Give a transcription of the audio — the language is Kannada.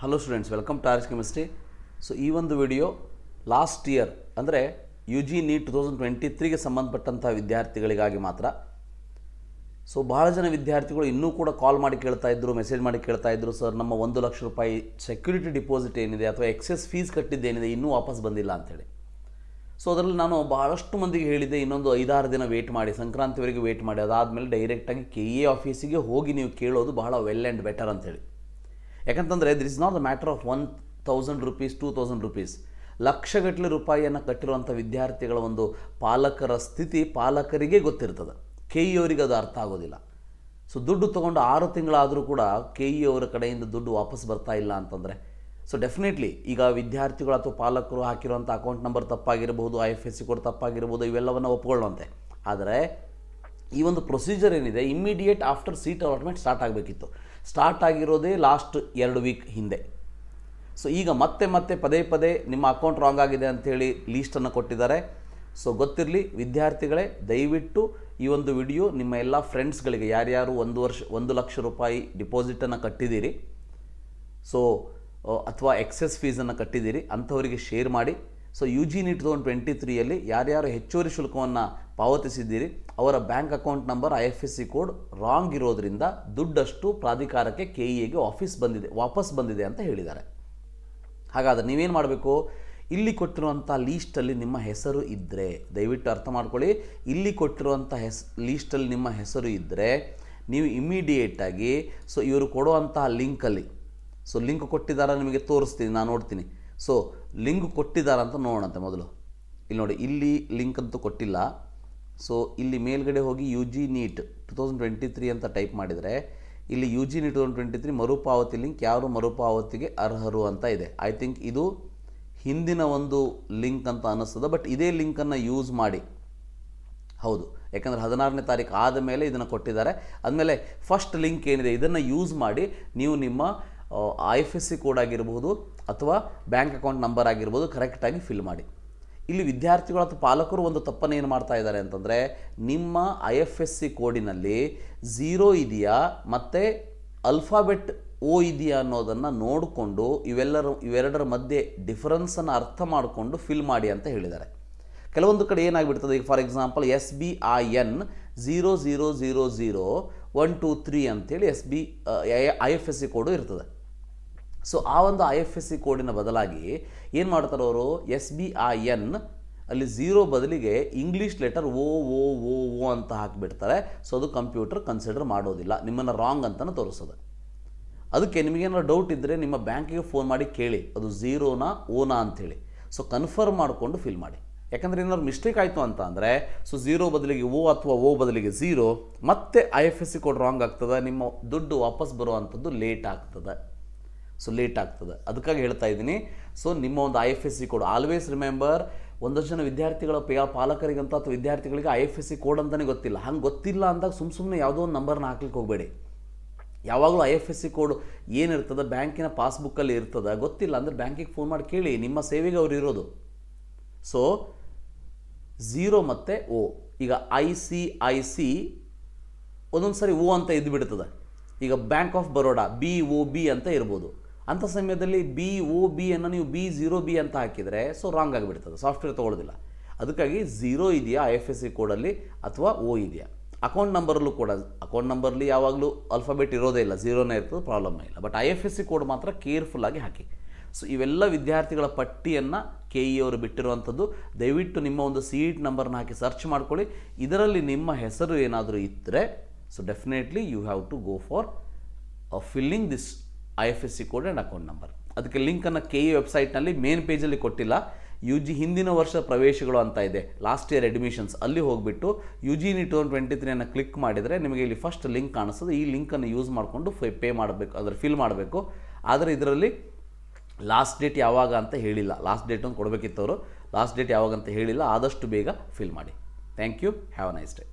Hello students, welcome to arts chemistry. So ಈ ಒಂದು ವಿಡಿಯೋ ಲಾಸ್ಟ್ ಇಯರ್ ಅಂದರೆ ಯು ಜಿ ನೀಟ್ 2023ಗೆ ಸಂಬಂಧಪಟ್ಟಂಥ ವಿದ್ಯಾರ್ಥಿಗಳಿಗಾಗಿ ಮಾತ್ರ. ಸೊ ಭಾಳ ಜನ ವಿದ್ಯಾರ್ಥಿಗಳು ಇನ್ನೂ ಕೂಡ ಕಾಲ್ ಮಾಡಿ ಕೇಳ್ತಾ ಇದ್ದರು, ಮೆಸೇಜ್ ಮಾಡಿ ಕೇಳ್ತಾ ಇದ್ದರು, ಸರ್ ನಮ್ಮ 1 ಲಕ್ಷ ರೂಪಾಯಿ ಸೆಕ್ಯೂರಿಟಿ ಡಿಪಾಸಿಟ್ ಏನಿದೆ ಅಥವಾ ಎಕ್ಸೆಸ್ ಫೀಸ್ ಕಟ್ಟಿದ್ದೇನಿದೆ ಇನ್ನೂ ವಾಪಸ್ ಬಂದಿಲ್ಲ ಅಂಥೇಳಿ. ಸೊ ಅದರಲ್ಲಿ ನಾನು ಭಾಳಷ್ಟು ಮಂದಿಗೆ ಹೇಳಿದ್ದೆ, ಇನ್ನೊಂದು 5-6 ದಿನ ವೇಟ್ ಮಾಡಿ, ಸಂಕ್ರಾಂತಿವರೆಗೆ ವೇಟ್ ಮಾಡಿ, ಅದಾದಮೇಲೆ ಡೈರೆಕ್ಟಾಗಿ KA ಆಫೀಸಿಗೆ ಹೋಗಿ ನೀವು ಕೇಳೋದು ಬಹಳ ವೆಲ್ ಆ್ಯಂಡ್ ಬೆಟರ್ ಅಂಥೇಳಿ. ಯಾಕಂತಂದರೆ this is not the matter of 1000 rupees 2000 rupees, ಲಕ್ಷಗಟ್ಟಲೆ ರೂಪಾಯಿಯನ್ನು ಕಟ್ಟಿರುವಂಥ ವಿದ್ಯಾರ್ಥಿಗಳ ಒಂದು ಪಾಲಕರ ಸ್ಥಿತಿ ಪಾಲಕರಿಗೆ ಗೊತ್ತಿರ್ತದೆ, KE ಅವರಿಗೆ ಅದು ಅರ್ಥ ಆಗೋದಿಲ್ಲ. ಸೊ ದುಡ್ಡು ತೊಗೊಂಡು 6 ತಿಂಗಳಾದರೂ ಕೂಡ KE ಅವರ ಕಡೆಯಿಂದ ದುಡ್ಡು ವಾಪಸ್ ಬರ್ತಾ ಇಲ್ಲ ಅಂತಂದರೆ, ಸೊ ಡೆಫಿನೆಟ್ಲಿ ಈಗ ವಿದ್ಯಾರ್ಥಿಗಳು ಅಥವಾ ಪಾಲಕರು ಹಾಕಿರುವಂಥ ಅಕೌಂಟ್ ನಂಬರ್ ತಪ್ಪಾಗಿರ್ಬೋದು, IFSC ಕೋಡ್ ತಪ್ಪಾಗಿರ್ಬೋದು, ಇವೆಲ್ಲವನ್ನು ಒಪ್ಕೊಳ್ಳುವಂತೆ. ಆದರೆ ಈ ಒಂದು ಪ್ರೊಸೀಜರ್ ಏನಿದೆ immediate after seat allotment start ಆಗಬೇಕಿತ್ತು. ಸ್ಟಾರ್ಟ್ ಆಗಿರೋದೇ ಲಾಸ್ಟ್ 2 ವೀಕ್ ಹಿಂದೆ. ಸೊ ಈಗ ಮತ್ತೆ ಪದೇ ಪದೇ ನಿಮ್ಮ ಅಕೌಂಟ್ ರಾಂಗ್ ಆಗಿದೆ ಅಂಥೇಳಿ ಲೀಸ್ಟನ್ನು ಕೊಟ್ಟಿದ್ದಾರೆ. ಸೊ ಗೊತ್ತಿರಲಿ ವಿದ್ಯಾರ್ಥಿಗಳೇ, ದಯವಿಟ್ಟು ಈ ಒಂದು ವಿಡಿಯೋ ನಿಮ್ಮ ಎಲ್ಲ ಫ್ರೆಂಡ್ಸ್ಗಳಿಗೆ, ಯಾರ್ಯಾರು 1 ಲಕ್ಷ ರೂಪಾಯಿ ಡಿಪಾಸಿಟನ್ನು ಕಟ್ಟಿದ್ದೀರಿ, ಸೊ ಅಥವಾ ಎಕ್ಸೆಸ್ ಫೀಸನ್ನು ಕಟ್ಟಿದ್ದೀರಿ ಅಂಥವರಿಗೆ ಶೇರ್ ಮಾಡಿ. ಸೊ ಯು ಜಿ ನೀಟ್ 2023ಯಲ್ಲಿ ಯಾರ್ಯಾರು ಹೆಚ್ಚುವರಿ ಶುಲ್ಕವನ್ನು ಪಾವತಿಸಿದ್ದೀರಿ ಅವರ bank account number IFSC code wrong ಇರೋದ್ರಿಂದ ದುಡ್ಡಷ್ಟು ಪ್ರಾಧಿಕಾರಕ್ಕೆ KEಗೆ ವಾಪಸ್ ಬಂದಿದೆ ಅಂತ ಹೇಳಿದ್ದಾರೆ. ಹಾಗಾದರೆ ನೀವೇನು ಮಾಡಬೇಕು, ಇಲ್ಲಿ ಕೊಟ್ಟಿರುವಂಥ ಲೀಸ್ಟಲ್ಲಿ ನಿಮ್ಮ ಹೆಸರು ಇದ್ದರೆ, ದಯವಿಟ್ಟು ಅರ್ಥ ಮಾಡ್ಕೊಳ್ಳಿ, ಇಲ್ಲಿ ಕೊಟ್ಟಿರುವಂಥ ಲೀಸ್ಟಲ್ಲಿ ನಿಮ್ಮ ಹೆಸರು ಇದ್ದರೆ ನೀವು ಇಮ್ಮಿಡಿಯೇಟಾಗಿ ಸೊ ಇವರು ಕೊಡುವಂತಹ ಲಿಂಕಲ್ಲಿ, ಸೊ ಲಿಂಕ್ ಕೊಟ್ಟಿದ್ದಾರೆ ನಿಮಗೆ ತೋರಿಸ್ತೀನಿ, ನಾನು ನೋಡ್ತೀನಿ. ಸೊ ಲಿಂಕ್ ಕೊಟ್ಟಿದ್ದಾರೆ ಅಂತ ನೋಡೋಣಂತೆ. ಮೊದಲು ಇಲ್ಲಿ ನೋಡಿ, ಇಲ್ಲಿ ಲಿಂಕ್ ಅಂತೂ ಕೊಟ್ಟಿಲ್ಲ. ಸೊ ಇಲ್ಲಿ ಮೇಲ್ಗಡೆ ಹೋಗಿ ಯು ಜಿ ನೀಟ್ 2023 ಅಂತ ಟೈಪ್ ಮಾಡಿದರೆ ಇಲ್ಲಿ ಯು ಜಿ ನೀಟ್ 2023 ಮರುಪಾವತಿ ಲಿಂಕ್, ಯಾರು ಮರುಪಾವತಿಗೆ ಅರ್ಹರು ಅಂತ ಇದೆ. ಐ ಥಿಂಕ್ ಇದು ಹಿಂದಿನ ಒಂದು ಲಿಂಕ್ ಅಂತ ಅನ್ನಿಸ್ತದೆ, ಬಟ್ ಇದೇ ಲಿಂಕನ್ನು ಯೂಸ್ ಮಾಡಿ, ಹೌದು, ಯಾಕಂದರೆ 16ನೇ ತಾರೀಕು ಆದ ಮೇಲೆ ಇದನ್ನು ಕೊಟ್ಟಿದ್ದಾರೆ. ಆದಮೇಲೆ ಫಸ್ಟ್ ಲಿಂಕ್ ಏನಿದೆ ಇದನ್ನು ಯೂಸ್ ಮಾಡಿ ನೀವು ನಿಮ್ಮ IFSC ಕೋಡ್ ಆಗಿರ್ಬೋದು ಅಥವಾ ಬ್ಯಾಂಕ್ ಅಕೌಂಟ್ ನಂಬರ್ ಆಗಿರ್ಬೋದು ಕರೆಕ್ಟಾಗಿ ಫಿಲ್ ಮಾಡಿ. ಇಲ್ಲಿ ವಿದ್ಯಾರ್ಥಿಗಳು ಅಥವಾ ಪಾಲಕರು ಒಂದು ತಪ್ಪನ್ನು ಏನು ಮಾಡ್ತಾ ಇದ್ದಾರೆ ಅಂತಂದರೆ, ನಿಮ್ಮ IFSC ಕೋಡಿನಲ್ಲಿ 0 ಇದೆಯಾ ಮತ್ತು ಅಲ್ಫಾಬೆಟ್ O ಇದೆಯಾ ಅನ್ನೋದನ್ನು ನೋಡಿಕೊಂಡು ಇವೆರಡರ ಮಧ್ಯೆ ಡಿಫರೆನ್ಸನ್ನು ಅರ್ಥ ಮಾಡಿಕೊಂಡು ಫಿಲ್ ಮಾಡಿ ಅಂತ ಹೇಳಿದ್ದಾರೆ. ಕೆಲವೊಂದು ಕಡೆ ಏನಾಗಿಬಿಡ್ತದೆ, ಈಗ ಫಾರ್ ಎಕ್ಸಾಂಪಲ್ SBIN 00000123 ಅಂತೇಳಿ IFSC ಕೋಡು ಇರ್ತದೆ. ಸೊ ಆ ಒಂದು IFSC ಕೋಡಿನ ಬದಲಾಗಿ ಏನು ಮಾಡ್ತಾರೆ ಅವರು, SBIN ಅಲ್ಲಿ 0 ಬದಲಿಗೆ ಇಂಗ್ಲೀಷ್ ಲೆಟರ್ O ಅಂತ ಹಾಕಿಬಿಡ್ತಾರೆ. ಸೊ ಅದು ಕಂಪ್ಯೂಟರ್ ಕನ್ಸಿಡರ್ ಮಾಡೋದಿಲ್ಲ, ನಿಮ್ಮನ್ನು ರಾಂಗ್ ಅಂತಲೂ ತೋರಿಸೋದು. ಅದಕ್ಕೆ ನಿಮಗೇನಾದ್ರು ಡೌಟ್ ಇದ್ದರೆ ನಿಮ್ಮ ಬ್ಯಾಂಕಿಗೆ ಫೋನ್ ಮಾಡಿ ಕೇಳಿ, ಅದು 0ನಾ ಓನಾ ಅಂಥೇಳಿ. ಸೊ ಕನ್ಫರ್ಮ್ ಮಾಡಿಕೊಂಡು ಫಿಲ್ ಮಾಡಿ. ಯಾಕಂದರೆ ಏನಾದ್ರು ಮಿಸ್ಟೇಕ್ ಆಯಿತು ಅಂತ ಅಂದರೆ, ಸೊ 0 ಬದಲಿಗೆ O ಅಥವಾ O ಬದಲಿಗೆ 0, ಮತ್ತೆ IFSC ಕೋಡ್ ರಾಂಗ್ ಆಗ್ತದೆ, ನಿಮ್ಮ ದುಡ್ಡು ವಾಪಸ್ ಬರುವಂಥದ್ದು ಲೇಟ್ ಆಗ್ತದೆ. ಸೊ ಲೇಟ್ ಆಗ್ತದೆ, ಅದಕ್ಕಾಗಿ ಹೇಳ್ತಾ ಇದ್ದೀನಿ. ಸೊ ನಿಮ್ಮ ಒಂದು IFSC ಕೋಡ್ ಆಲ್ವೇಸ್ ರಿಮೆಂಬರ್. ಒಂದಷ್ಟು ಜನ ವಿದ್ಯಾರ್ಥಿಗಳ ಪಾಲಕರಿಗಂತ ಅಥವಾ ವಿದ್ಯಾರ್ಥಿಗಳಿಗೆ IFSC ಕೋಡ್ ಅಂತಲೇ ಗೊತ್ತಿಲ್ಲ. ಹಂಗೆ ಗೊತ್ತಿಲ್ಲ ಅಂದಾಗ ಸುಮ್ಮನೆ ಯಾವುದೋ ಒಂದು ನಂಬರ್ನ ಹಾಕ್ಲಿಕ್ಕೆ ಹೋಗಬೇಡಿ. ಯಾವಾಗಲೂ IFSC ಕೋಡ್ ಏನಿರ್ತದೆ ಬ್ಯಾಂಕಿನ ಪಾಸ್ಬುಕ್ಕಲ್ಲಿ ಇರ್ತದೆ, ಗೊತ್ತಿಲ್ಲ ಅಂದರೆ ಬ್ಯಾಂಕಿಗೆ ಫೋನ್ ಮಾಡಿ ಕೇಳಿ, ನಿಮ್ಮ ಸೇವೆಗೆ ಅವ್ರು ಇರೋದು. ಸೊ 0 ಮತ್ತು O, ಈಗ ICIC ಒಂದೊಂದು ಸರಿ O ಅಂತ ಇದ್ದು ಬಿಡ್ತದೆ. ಈಗ ಬ್ಯಾಂಕ್ ಆಫ್ ಬರೋಡಾ BOB ಅಂತ ಇರ್ಬೋದು. ಅಂಥ ಸಮಯದಲ್ಲಿ BOB ಅನ್ನು ನೀವು B0B ಅಂತ ಹಾಕಿದರೆ ಸೊ ರಾಂಗ್ ಆಗಿಬಿಡ್ತದೆ, ಸಾಫ್ಟ್ವೇರ್ ತೊಗೊಳ್ಳೋದಿಲ್ಲ. ಅದಕ್ಕಾಗಿ 0 ಇದೆಯಾ IFSC ಕೋಡಲ್ಲಿ ಅಥವಾ O ಇದೆಯಾ. ಅಕೌಂಟ್ ನಂಬರಲ್ಲೂ ಕೂಡ, ಅಕೌಂಟ್ ನಂಬರ್ಲಿ ಯಾವಾಗಲೂ ಆಲ್ಫಾಬೆಟ್ ಇರೋದೇ ಇಲ್ಲ, 0ನೇ ಇರ್ತದೆ, ಪ್ರಾಬ್ಲಮ್ ಇಲ್ಲ. ಬಟ್ IFSC ಕೋಡ್ ಮಾತ್ರ ಕೇರ್ಫುಲ್ಲಾಗಿ ಹಾಕಿ. ಸೊ ಇವೆಲ್ಲ ವಿದ್ಯಾರ್ಥಿಗಳ ಪಟ್ಟಿಯನ್ನು KE ಅವರು ಬಿಟ್ಟಿರುವಂಥದ್ದು. ದಯವಿಟ್ಟು ನಿಮ್ಮ ಒಂದು ಸೀಟ್ ನಂಬರ್ನ ಹಾಕಿ ಸರ್ಚ್ ಮಾಡ್ಕೊಳ್ಳಿ. ಇದರಲ್ಲಿ ನಿಮ್ಮ ಹೆಸರು ಏನಾದರೂ ಇದ್ದರೆ so definitely you have to go for filling this IFSC code and account number. ಅದಕ್ಕೆ ಲಿಂಕನ್ನು KE ವೆಬ್ಸೈಟ್ನಲ್ಲಿ ಮೇನ್ ಪೇಜಲ್ಲಿ ಕೊಟ್ಟಿಲ್ಲ. UG ಹಿಂದಿನ ವರ್ಷ ಪ್ರವೇಶಗಳು ಅಂತ ಇದೆ, ಲಾಸ್ಟ್ ಇಯರ್ ಅಡ್ಮಿಷನ್ಸ್, ಅಲ್ಲಿ ಹೋಗಿಬಿಟ್ಟು UG ನೀಟ್ 2023 ಕ್ಲಿಕ್ ಮಾಡಿದರೆ ನಿಮಗೆ ಇಲ್ಲಿ ಫಸ್ಟ್ ಲಿಂಕ್ ಕಾಣಿಸ್ತದೆ. ಈ ಲಿಂಕನ್ನು ಯೂಸ್ ಮಾಡಿಕೊಂಡು ಪೇ ಮಾಡಬೇಕು, ಅದರ ಫಿಲ್ ಮಾಡಬೇಕು. ಆದರೆ ಇದರಲ್ಲಿ ಲಾಸ್ಟ್ ಡೇಟ್ ಯಾವಾಗ ಅಂತ ಹೇಳಿಲ್ಲ, ಲಾಸ್ಟ್ ಡೇಟ್ ಒಂದು ಕೊಡಬೇಕಿತ್ತು ಅವರು, ಲಾಸ್ಟ್ ಡೇಟ್ ಯಾವಾಗ ಅಂತ ಹೇಳಿಲ್ಲ. ಆದಷ್ಟು ಬೇಗ ಫಿಲ್ ಮಾಡಿ. Thank you, have a nice day.